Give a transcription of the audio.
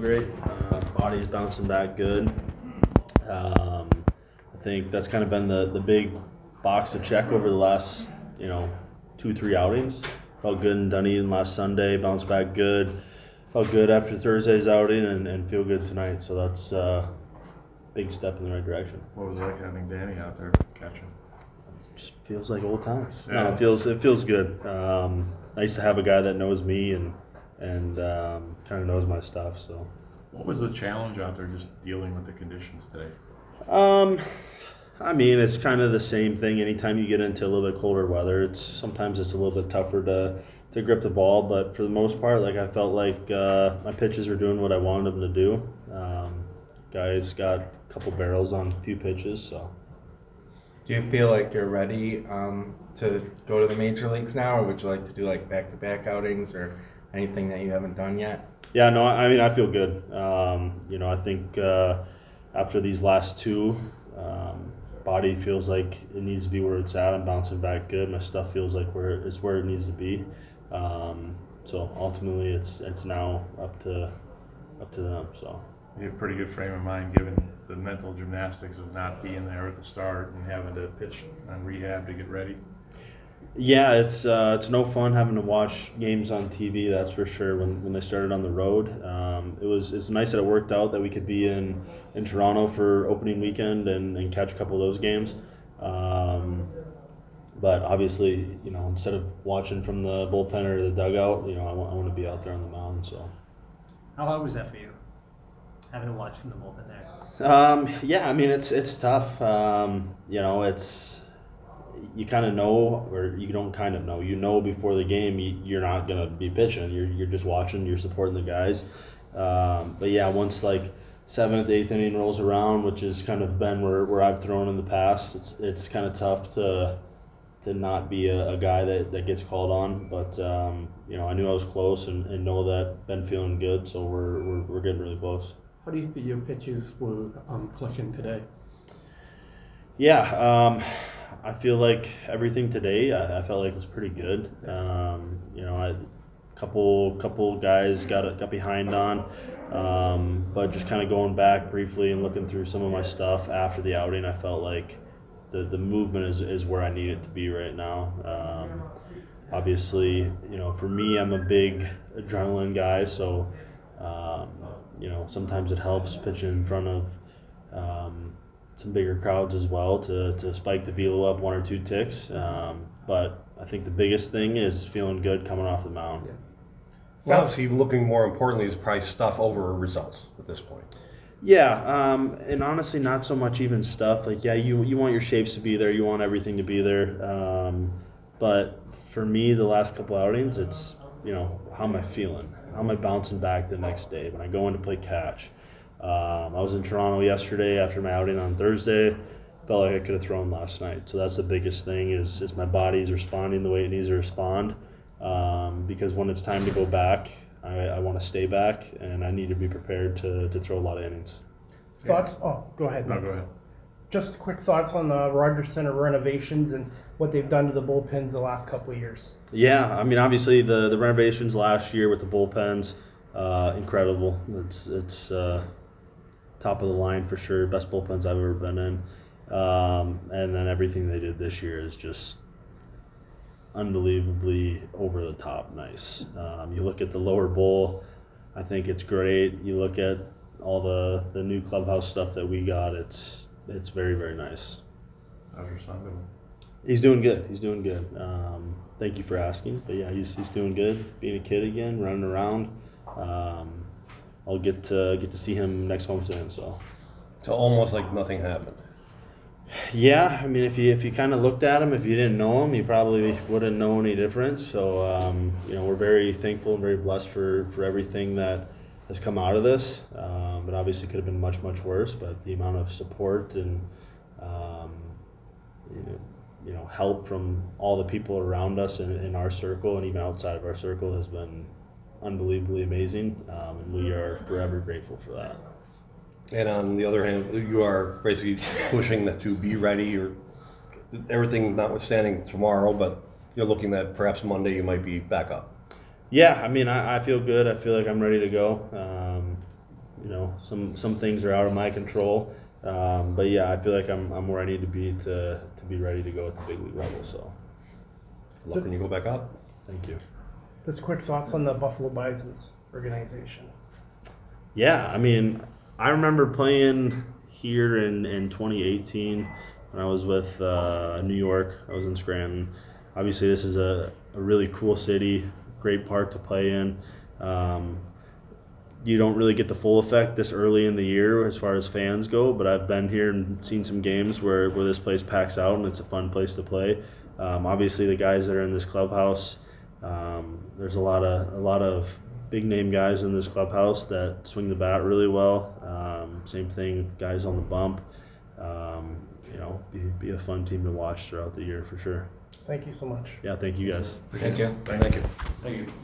great. Body's bouncing back good. I think that's kind of been the big box to check over the last, 2-3 outings. Felt good in Dunedin last Sunday, bounced back good. Felt good after Thursday's outing and feel good tonight. So that's a big step in the right direction. What was it like having Danny out there catching? Just feels like old times. Yeah. No, it feels good. Nice to have a guy that knows me and kind of knows my stuff. So. What was the challenge out there just dealing with the conditions today? I mean, it's kind of the same thing. Anytime you get into a little bit colder weather, sometimes it's a little bit tougher to grip the ball. But for the most part, I felt like my pitches were doing what I wanted them to do. Guys got a couple barrels on a few pitches, so. Do you feel like you're ready to go to the major leagues now, or would you like to do back-to-back outings or anything that you haven't done yet? Yeah, no, I mean, I feel good. I think after these last two, body feels like it needs to be where it's at. I'm bouncing back good. My stuff feels like where it needs to be. So ultimately, it's now up to them. So. You have a pretty good frame of mind given the mental gymnastics of not being there at the start and having to pitch on rehab to get ready. Yeah, it's no fun having to watch games on TV. That's for sure. When they started on the road, it's nice that it worked out that we could be in Toronto for opening weekend and catch a couple of those games. But obviously, instead of watching from the bullpen or the dugout, I want to be out there on the mound. So. How hard was that for you, having to watch from the bullpen there? Yeah, I mean it's tough. It's. You kind of know, or you don't kind of know. You know before the game you're not going to be pitching. You're just watching. You're supporting the guys. But yeah, once 7th, 8th inning rolls around, which has kind of been where I've thrown in the past, it's kind of tough to not be a guy that gets called on. But I knew I was close and know that been feeling good. So we're getting really close. How do you feel your pitches were clicking today? Yeah. I feel like everything today, I felt like was pretty good. A couple guys got behind on, but just kind of going back briefly and looking through some of my stuff after the outing, I felt like the movement is where I need it to be right now. Obviously, for me, I'm a big adrenaline guy, so sometimes it helps pitching in front of some bigger crowds as well to spike the velo up 1 or 2 ticks. But I think the biggest thing is feeling good coming off the mound. Yeah. Well, obviously, looking more importantly is probably stuff over results at this point. Yeah, and honestly, not so much even stuff. You want your shapes to be there. You want everything to be there. But for me, the last couple outings, it's, how am I feeling? How am I bouncing back the next day when I go in to play catch? I was in Toronto yesterday after my outing on Thursday. Felt like I could have thrown last night. So that's the biggest thing is my body's responding the way it needs to respond. Because when it's time to go back, I want to stay back, and I need to be prepared to throw a lot of innings. Thoughts? Oh, go ahead. No, go ahead. Just quick thoughts on the Rogers Center renovations and what they've done to the bullpens the last couple of years. Yeah, I mean, obviously the renovations last year with the bullpens, incredible. It's top of the line for sure, best bullpens I've ever been in. And then everything they did this year is just unbelievably over the top nice. You look at the lower bowl, I think it's great. You look at all the new clubhouse stuff that we got, it's very, very nice. How's your son doing? He's doing good. Thank you for asking. But yeah, he's doing good, being a kid again, running around. I'll get to see him next homestead. So almost like nothing happened. Yeah, I mean, if you kind of looked at him, if you didn't know him, you probably wouldn't know any difference. So we're very thankful and very blessed for everything that has come out of this. It obviously could have been much, much worse, but the amount of support and help from all the people around us in our circle and even outside of our circle has been unbelievably amazing, and we are forever grateful for that. And on the other hand, you are basically pushing that to be ready, or everything notwithstanding tomorrow, but you're looking that perhaps Monday you might be back up. Yeah, I mean, I feel good. I feel like I'm ready to go. some things are out of my control. But yeah, I feel like I'm where I need to be ready to go at the big league level. So Good luck when you go back out. thank you. Just quick thoughts on the Buffalo Bisons organization. Yeah, I mean, I remember playing here in 2018 when I was with New York. I was in Scranton. Obviously, this is a really cool city, great park to play in. You don't really get the full effect this early in the year as far as fans go, but I've been here and seen some games where this place packs out and it's a fun place to play. Obviously, the guys that are in this clubhouse, there's a lot of big name guys in this clubhouse that swing the bat really well. Same thing, guys on the bump. Be a fun team to watch throughout the year for sure. Thank you so much. Yeah, thank you guys. Thank you. Thank you. Thank you.